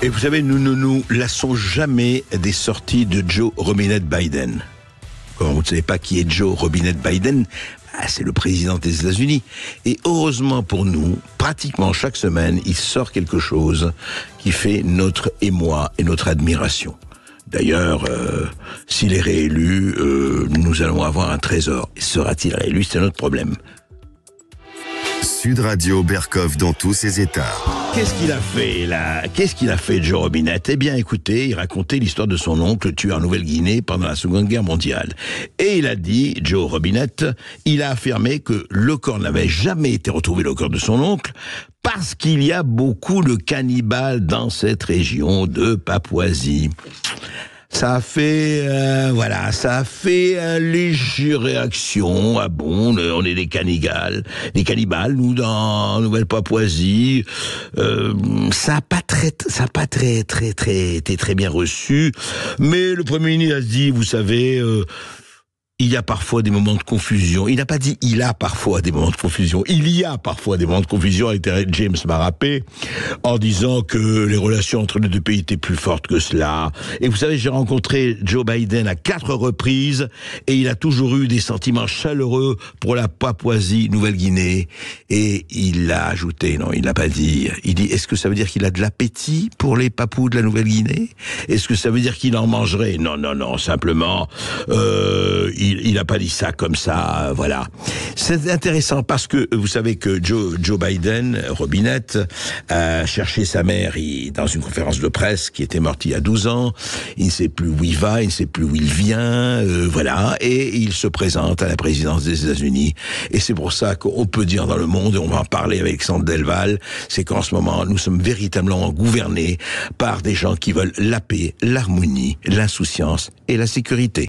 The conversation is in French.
Et vous savez, nous ne nous lassons jamais des sorties de Joe Robinette Biden. Quand vous ne savez pas qui est Joe Robinette Biden, c'est le président des États-Unis. Et heureusement pour nous, pratiquement chaque semaine, il sort quelque chose qui fait notre émoi et notre admiration. D'ailleurs, s'il est réélu, nous allons avoir un trésor. Sera-t-il réélu? C'est notre problème. Sud Radio Berkoff dans tous ses états. Qu'est-ce qu'il a fait là? Qu'est-ce qu'il a fait Joe Robinette? Eh bien écoutez, il racontait l'histoire de son oncle tué en Nouvelle-Guinée pendant la Seconde Guerre mondiale. Et il a dit, Joe Robinette, il a affirmé que le corps n'avait jamais été retrouvé, le corps de son oncle, parce qu'il y a beaucoup de cannibales dans cette région de Papouasie. Ça a fait, ça a fait une légère réaction. Ah bon, on est des cannibales, nous dans Nouvelle-Papouasie. Ça a pas été très bien reçu. Mais le Premier ministre a dit, vous savez, il y a parfois des moments de confusion. Il n'a pas dit il a parfois des moments de confusion. Il y a parfois des moments de confusion avec James Marapé en disant que les relations entre les deux pays étaient plus fortes que cela. Et vous savez, j'ai rencontré Joe Biden à 4 reprises et il a toujours eu des sentiments chaleureux pour la Papouasie-Nouvelle-Guinée. Et il a ajouté, non, il n'a pas dit, il dit, est-ce que ça veut dire qu'il a de l'appétit pour les Papous de la Nouvelle-Guinée? Est-ce que ça veut dire qu'il en mangerait? Non, simplement, il n'a pas dit ça comme ça, voilà. C'est intéressant parce que vous savez que Joe Biden, Robinette, a cherché sa mère dans une conférence de presse qui était morte il y a 12 ans. Il ne sait plus où il va, il ne sait plus où il vient, voilà. Et il se présente à la présidence des États-Unis. Et c'est pour ça qu'on peut dire dans le monde, et on va en parler avec Alexandre Delval, c'est qu'en ce moment, nous sommes véritablement gouvernés par des gens qui veulent la paix, l'harmonie, l'insouciance et la sécurité.